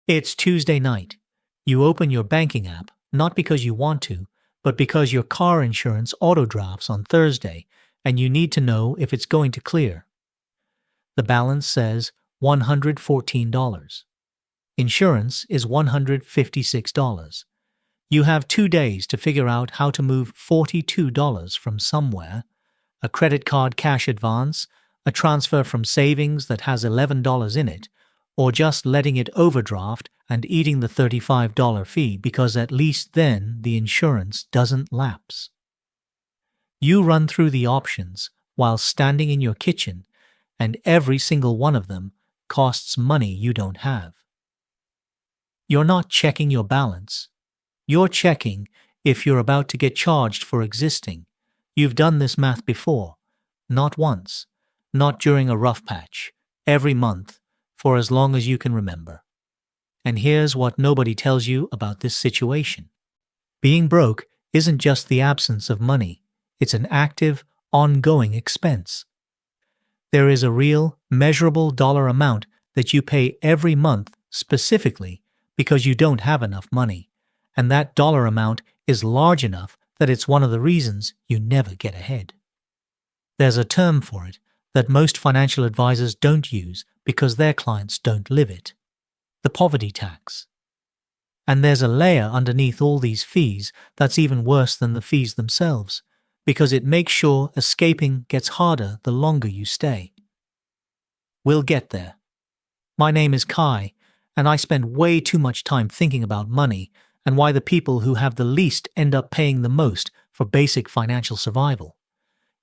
It's Tuesday night. You open your banking app, not because you want to, but because your car insurance auto-drafts on Thursday and you need to know if it's going to clear. The balance says $114. Insurance is $156. You have 2 days to figure out how to move $42 from somewhere: a credit card cash advance, a transfer from savings that has $11 in it, or just letting it overdraft and eating the $35 fee because at least then the insurance doesn't lapse. You run through the options while standing in your kitchen, and every single one of them costs money you don't have. You're not checking your balance. You're checking if you're about to get charged for existing. You've done this math before. Not once. Not during a rough patch. Every month. For as long as you can remember. And here's what nobody tells you about this situation. Being broke isn't just the absence of money. It's an active, ongoing expense. There is a real, measurable dollar amount that you pay every month specifically because you don't have enough money, and that dollar amount is large enough that it's one of the reasons you never get ahead. There's a term for it that most financial advisors don't use because their clients don't live it: the poverty tax. And there's a layer underneath all these fees that's even worse than the fees themselves, because it makes sure escaping gets harder the longer you stay. We'll get there. My name is Kai, and I spend way too much time thinking about money and why the people who have the least end up paying the most for basic financial survival.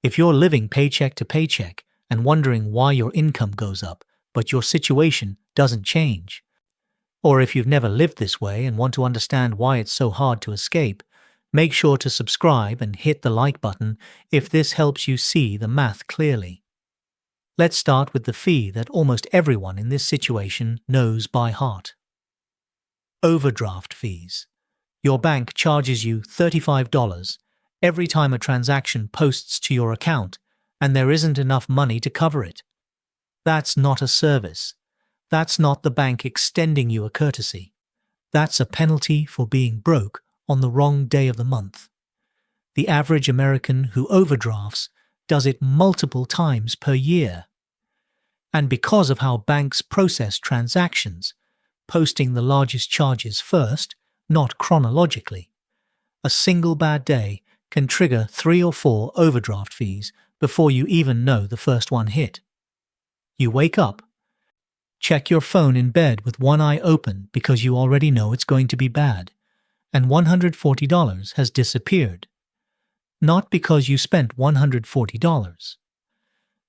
If you're living paycheck to paycheck and wondering why your income goes up, but your situation doesn't change, or if you've never lived this way and want to understand why it's so hard to escape, make sure to subscribe and hit the like button if this helps you see the math clearly. Let's start with the fee that almost everyone in this situation knows by heart. Overdraft fees. Your bank charges you $35 every time a transaction posts to your account, and there isn't enough money to cover it. That's not a service. That's not the bank extending you a courtesy. That's a penalty for being broke on the wrong day of the month. The average American who overdrafts does it multiple times per year. And because of how banks process transactions, posting the largest charges first, not chronologically, a single bad day can trigger 3 or 4 overdraft fees before you even know the first one hit. You wake up, check your phone in bed with one eye open because you already know it's going to be bad, and $140 has disappeared. Not because you spent $140.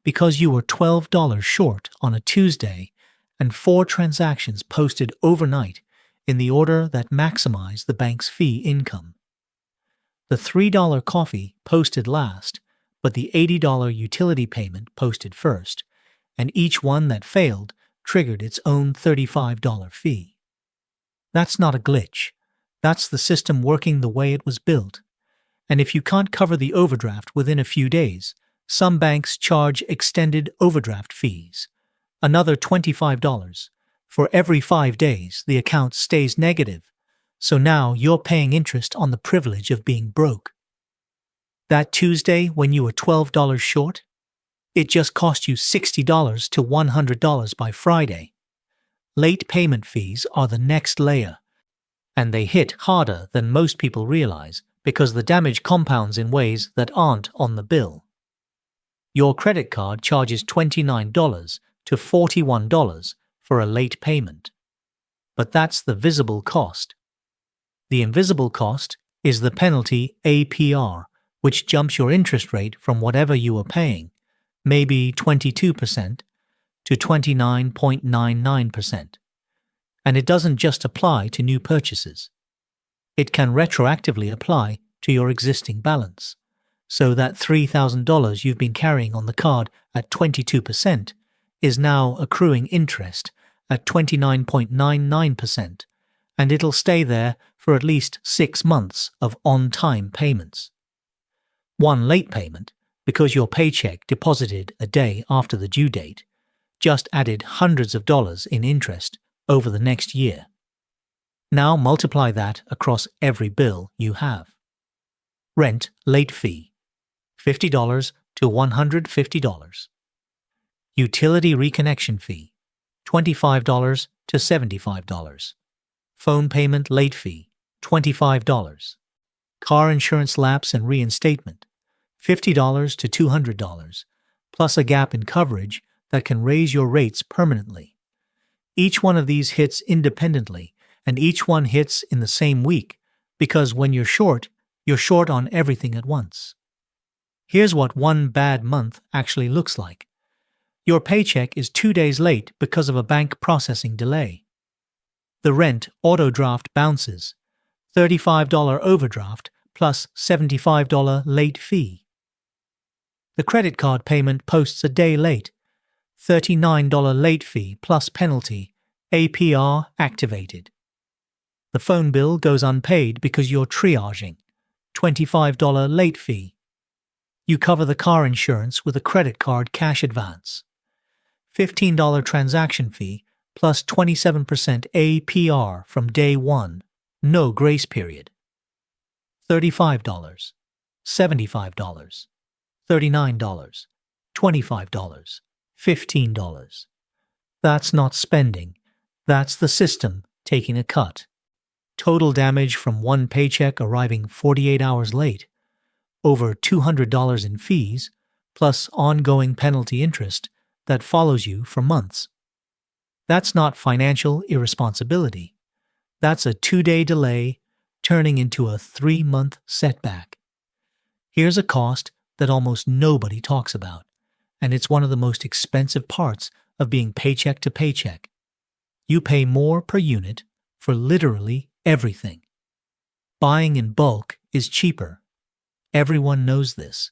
Because you were $12 short on a Tuesday and 4 transactions posted overnight in the order that maximize the bank's fee income. The $3 coffee posted last, but the $80 utility payment posted first, and each one that failed triggered its own $35 fee. That's not a glitch. That's the system working the way it was built. And if you can't cover the overdraft within a few days, some banks charge extended overdraft fees. Another $25. For every 5 days, the account stays negative. So now you're paying interest on the privilege of being broke. That Tuesday when you were $12 short, it just cost you $60 to $100 by Friday. Late payment fees are the next layer, and they hit harder than most people realize because the damage compounds in ways that aren't on the bill. Your credit card charges $29 to $41 for a late payment. But that's the visible cost. The invisible cost is the penalty APR, which jumps your interest rate from whatever you were paying, maybe 22%, to 29.99%. And it doesn't just apply to new purchases. It can retroactively apply to your existing balance. So that $3,000 you've been carrying on the card at 22% is now accruing interest at 29.99%, and it'll stay there for at least 6 months of on-time payments. One late payment, because your paycheck deposited a day after the due date, just added hundreds of dollars in interest over the next year. Now multiply that across every bill you have. Rent late fee, $50 to $150. Utility reconnection fee, $25 to $75. Phone payment late fee, $25. Car insurance lapse and reinstatement, $50 to $200, plus a gap in coverage that can raise your rates permanently. Each one of these hits independently, and each one hits in the same week, because when you're short on everything at once. Here's what one bad month actually looks like. Your paycheck is 2 days late because of a bank processing delay. The rent autodraft bounces, $35 overdraft plus $75 late fee. The credit card payment posts a day late, $39 late fee plus penalty, APR activated. The phone bill goes unpaid because you're triaging, $25 late fee. You cover the car insurance with a credit card cash advance, $15 transaction fee plus 27% APR from day one, no grace period. $35, $75, $39, $25, $15. That's not spending, that's the system taking a cut. Total damage from one paycheck arriving 48 hours late, over $200 in fees, plus ongoing penalty interest that follows you for months. That's not financial irresponsibility. That's a 2-day delay turning into a 3-month setback. Here's a cost that almost nobody talks about, and it's one of the most expensive parts of being paycheck to paycheck. You pay more per unit for literally everything. Buying in bulk is cheaper. Everyone knows this.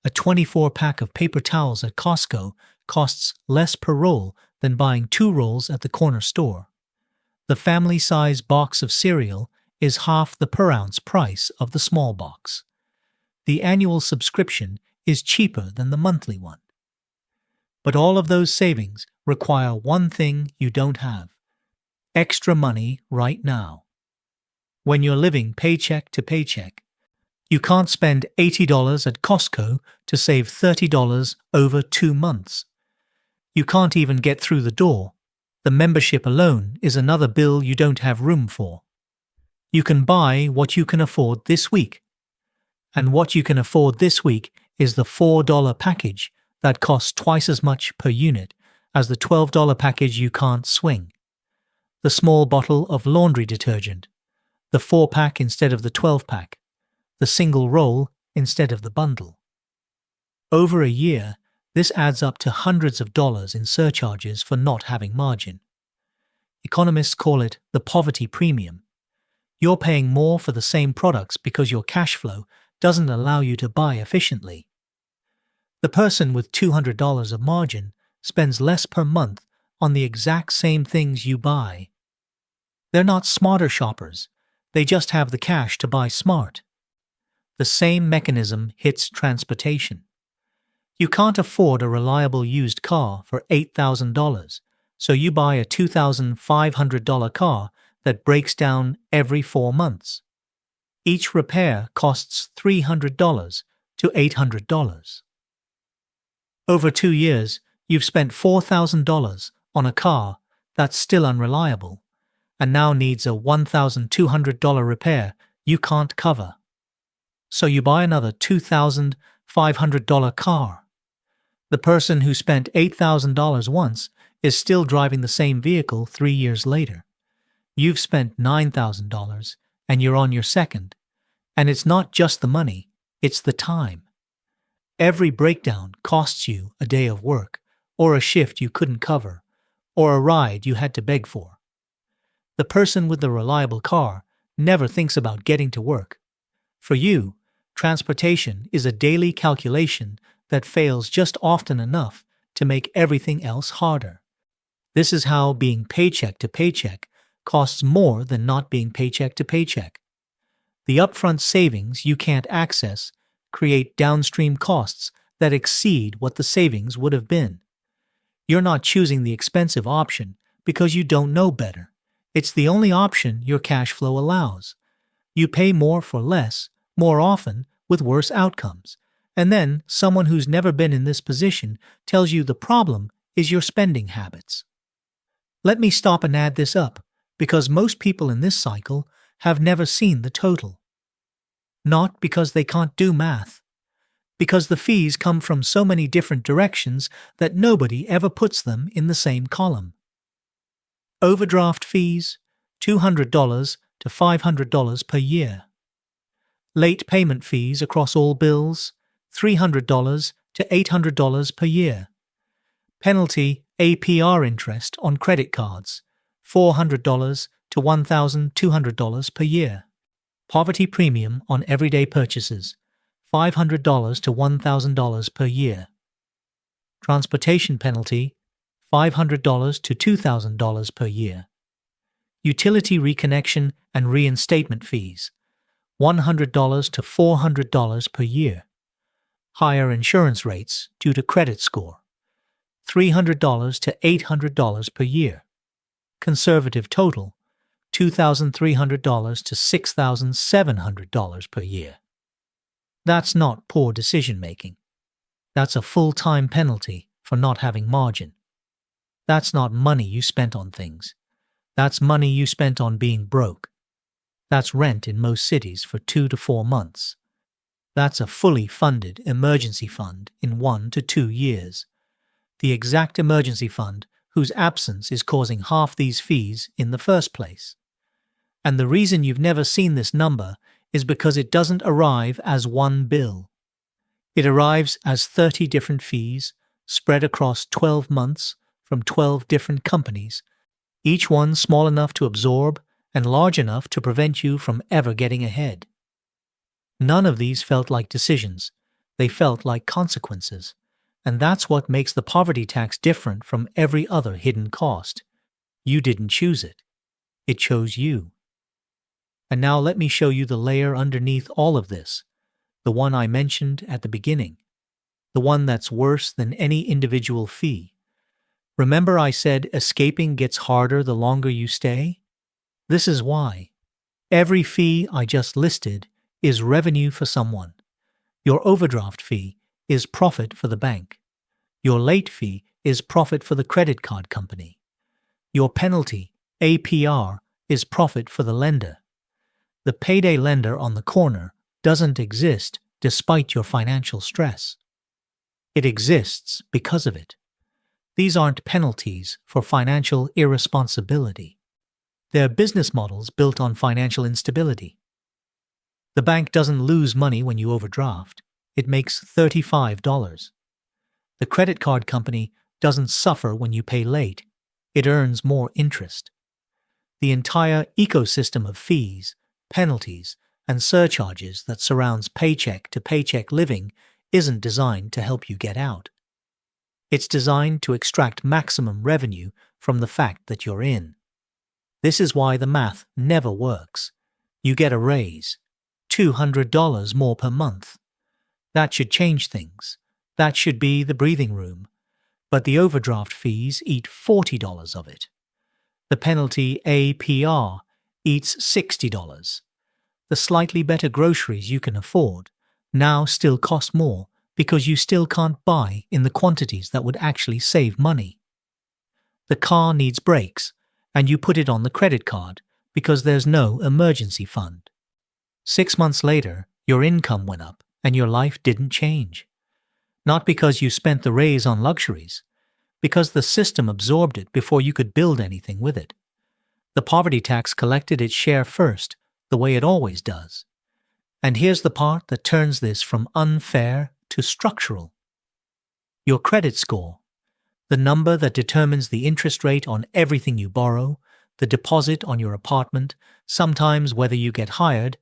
A 24-pack of paper towels at Costco costs less per roll than buying 2 rolls at the corner store. The family-size box of cereal is half the per-ounce price of the small box. The annual subscription is cheaper than the monthly one. But all of those savings require one thing you don't have: extra money right now. When you're living paycheck to paycheck, you can't spend $80 at Costco to save $30 over 2 months. You can't even get through the door. The membership alone is another bill you don't have room for. You can buy what you can afford this week. And what you can afford this week is the $4 package that costs twice as much per unit as the $12 package you can't swing. The small bottle of laundry detergent, the 4-pack instead of the 12-pack, the single roll instead of the bundle. Over a year, this adds up to hundreds of dollars in surcharges for not having margin. Economists call it the poverty premium. You're paying more for the same products because your cash flow doesn't allow you to buy efficiently. The person with $200 of margin spends less per month on the exact same things you buy. They're not smarter shoppers, they just have the cash to buy smart. The same mechanism hits transportation. You can't afford a reliable used car for $8,000, so you buy a $2,500 car that breaks down every 4 months. Each repair costs $300 to $800. Over 2 years, you've spent $4,000 on a car that's still unreliable and now needs a $1,200 repair you can't cover. So you buy another $2,500 car. The person who spent $8,000 once is still driving the same vehicle 3 years later. You've spent $9,000 and you're on your second. And it's not just the money, it's the time. Every breakdown costs you a day of work, or a shift you couldn't cover, or a ride you had to beg for. The person with the reliable car never thinks about getting to work. For you, transportation is a daily calculation that fails just often enough to make everything else harder. This is how being paycheck to paycheck costs more than not being paycheck to paycheck. The upfront savings you can't access create downstream costs that exceed what the savings would have been. You're not choosing the expensive option because you don't know better. It's the only option your cash flow allows. You pay more for less, more often, with worse outcomes. And then someone who's never been in this position tells you the problem is your spending habits. Let me stop and add this up, because most people in this cycle have never seen the total. Not because they can't do math, because the fees come from so many different directions that nobody ever puts them in the same column. Overdraft fees, $200 to $500 per year. Late payment fees across all bills, $300 to $800 per year. Penalty APR interest on credit cards, $400 to $1,200 per year. Poverty premium on everyday purchases, $500 to $1,000 per year. Transportation penalty, $500 to $2,000 per year. Utility reconnection and reinstatement fees, $100 to $400 per year. Higher insurance rates due to credit score, $300 to $800 per year. Conservative total, $2,300 to $6,700 per year. That's not poor decision-making. That's a full-time penalty for not having margin. That's not money you spent on things. That's money you spent on being broke. That's rent in most cities for 2 to 4 months. That's a fully funded emergency fund in 1 to 2 years. The exact emergency fund whose absence is causing half these fees in the first place. And the reason you've never seen this number is because it doesn't arrive as one bill. It arrives as 30 different fees spread across 12 months from 12 different companies, each one small enough to absorb and large enough to prevent you from ever getting ahead. None of these felt like decisions. They felt like consequences. And that's what makes the poverty tax different from every other hidden cost. You didn't choose it. It chose you. And now let me show you the layer underneath all of this, the one I mentioned at the beginning, the one that's worse than any individual fee. Remember I said escaping gets harder the longer you stay? This is why. Every fee I just listed is revenue for someone. Your overdraft fee is profit for the bank. Your late fee is profit for the credit card company. Your penalty, APR, is profit for the lender. The payday lender on the corner doesn't exist despite your financial stress. It exists because of it. These aren't penalties for financial irresponsibility. They're business models built on financial instability. The bank doesn't lose money when you overdraft. It makes $35. The credit card company doesn't suffer when you pay late. It earns more interest. The entire ecosystem of fees, penalties, and surcharges that surrounds paycheck to paycheck living isn't designed to help you get out. It's designed to extract maximum revenue from the fact that you're in. This is why the math never works. You get a raise, $200 more per month. That should change things. That should be the breathing room. But the overdraft fees eat $40 of it. The penalty APR eats $60. The slightly better groceries you can afford now still cost more because you still can't buy in the quantities that would actually save money. The car needs brakes, and you put it on the credit card because there's no emergency fund. 6 months later, your income went up and your life didn't change. Not because you spent the raise on luxuries, because the system absorbed it before you could build anything with it. The poverty tax collected its share first, the way it always does. And here's the part that turns this from unfair to structural. Your credit score, the number that determines the interest rate on everything you borrow, the deposit on your apartment, sometimes whether you get hired,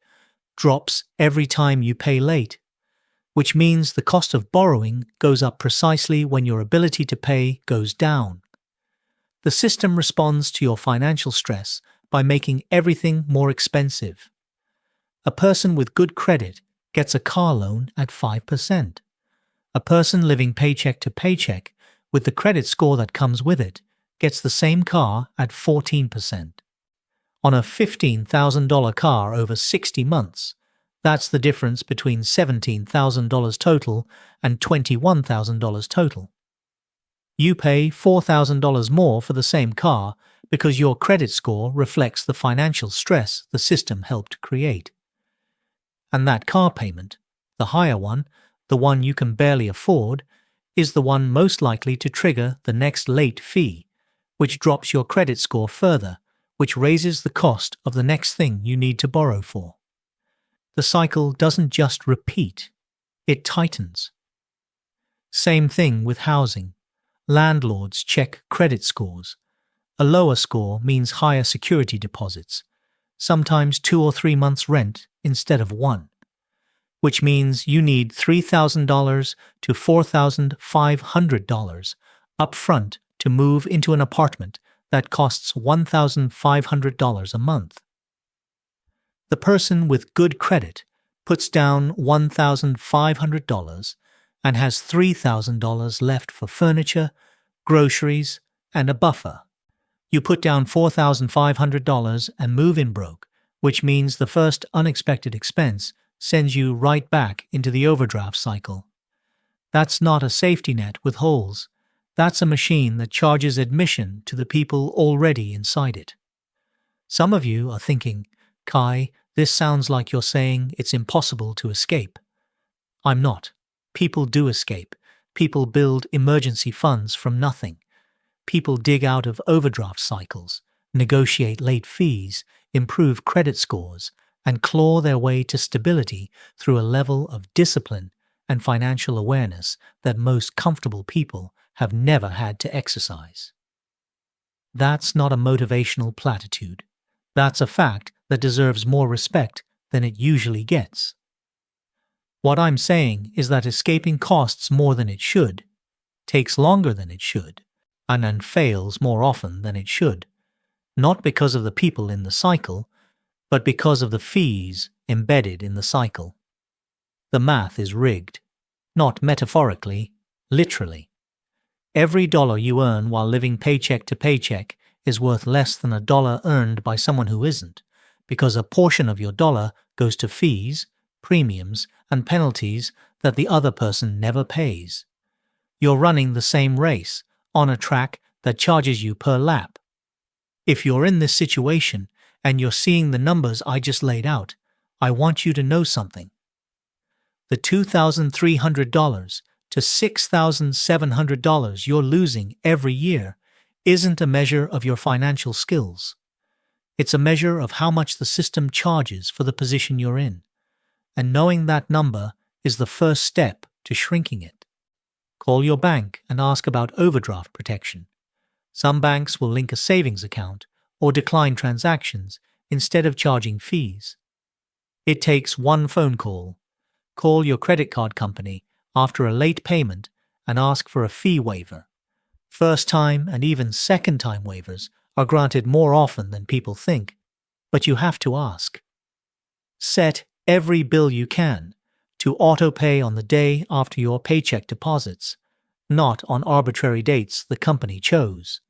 drops every time you pay late, which means the cost of borrowing goes up precisely when your ability to pay goes down. The system responds to your financial stress by making everything more expensive. A person with good credit gets a car loan at 5%. A person living paycheck to paycheck with the credit score that comes with it gets the same car at 14%. on a $15,000 car over 60 months. That's the difference between $17,000 total and $21,000 total. You pay $4,000 more for the same car because your credit score reflects the financial stress the system helped create. And that car payment, the higher one, the one you can barely afford, is the one most likely to trigger the next late fee, which drops your credit score further, which raises the cost of the next thing you need to borrow for. The cycle doesn't just repeat, it tightens. Same thing with housing. Landlords check credit scores. A lower score means higher security deposits, sometimes 2 or 3 months' rent instead of 1, which means you need $3,000 to $4,500 upfront to move into an apartment that costs $1,500 a month. The person with good credit puts down $1,500 and has $3,000 left for furniture, groceries, and a buffer. You put down $4,500 and move in broke, which means the first unexpected expense sends you right back into the overdraft cycle. That's not a safety net with holes. That's a machine that charges admission to the people already inside it. Some of you are thinking, Kai, this sounds like you're saying it's impossible to escape. I'm not. People do escape. People build emergency funds from nothing. People dig out of overdraft cycles, negotiate late fees, improve credit scores, and claw their way to stability through a level of discipline and financial awareness that most comfortable people have never had to exercise. That's not a motivational platitude. That's a fact that deserves more respect than it usually gets. What I'm saying is that escaping costs more than it should, takes longer than it should, and then fails more often than it should, not because of the people in the cycle, but because of the fees embedded in the cycle. The math is rigged, not metaphorically, literally. Every dollar you earn while living paycheck to paycheck is worth less than a dollar earned by someone who isn't, because a portion of your dollar goes to fees, premiums, and penalties that the other person never pays. You're running the same race on a track that charges you per lap. If you're in this situation and you're seeing the numbers I just laid out, I want you to know something. The $2,300 to $6,700 you're losing every year isn't a measure of your financial skills. It's a measure of how much the system charges for the position you're in. And knowing that number is the first step to shrinking it. Call your bank and ask about overdraft protection. Some banks will link a savings account or decline transactions instead of charging fees. It takes one phone call. Call your credit card company after a late payment and ask for a fee waiver. First-time and even second-time waivers are granted more often than people think, but you have to ask. Set every bill you can to auto-pay on the day after your paycheck deposits, not on arbitrary dates the company chose.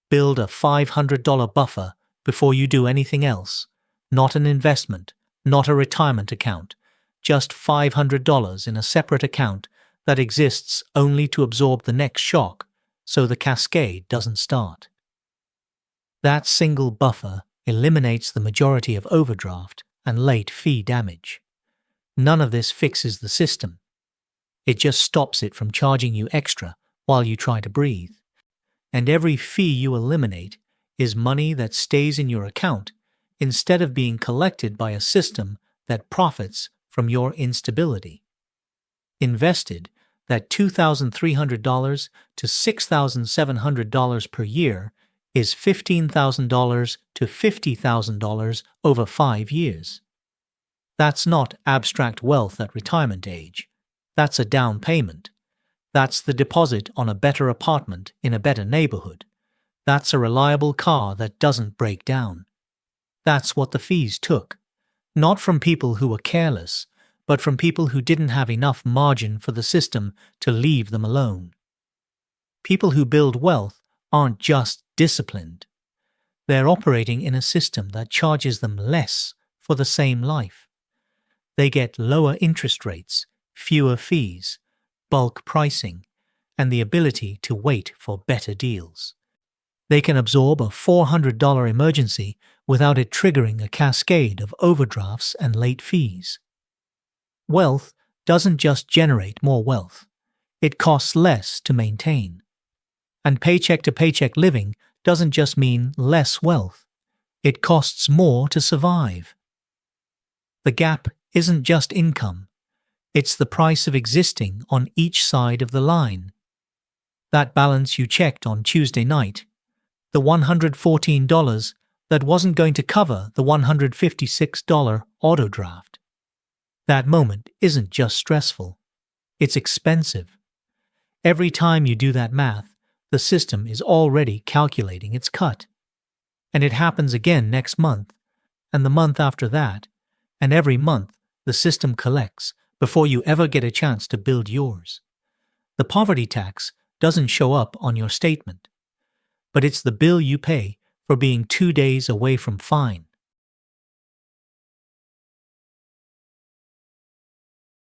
Build a $500 buffer before you do anything else, not an investment, not a retirement account, just $500 in a separate account that exists only to absorb the next shock so the cascade doesn't start. That single buffer eliminates the majority of overdraft and late fee damage. None of this fixes the system. It just stops it from charging you extra while you try to breathe. And every fee you eliminate is money that stays in your account instead of being collected by a system that profits from your instability. Invested, that $2,300 to $6,700 per year is $15,000 to $50,000 over 5 years. That's not abstract wealth at retirement age. That's a down payment. That's the deposit on a better apartment in a better neighborhood. That's a reliable car that doesn't break down. That's what the fees took. Not from people who were careless, but from people who didn't have enough margin for the system to leave them alone. People who build wealth aren't just disciplined. They're operating in a system that charges them less for the same life. They get lower interest rates, fewer fees, bulk pricing, and the ability to wait for better deals. They can absorb a $400 emergency without it triggering a cascade of overdrafts and late fees. Wealth doesn't just generate more wealth, it costs less to maintain. And paycheck-to-paycheck living doesn't just mean less wealth, it costs more to survive. The gap isn't just income, it's the price of existing on each side of the line. That balance you checked on Tuesday night, the $114 that wasn't going to cover the $156 auto draft. That moment isn't just stressful, it's expensive. Every time you do that math, the system is already calculating its cut. And it happens again next month, and the month after that, and every month the system collects before you ever get a chance to build yours. The poverty tax doesn't show up on your statement, but it's the bill you pay for being 2 days away from fine.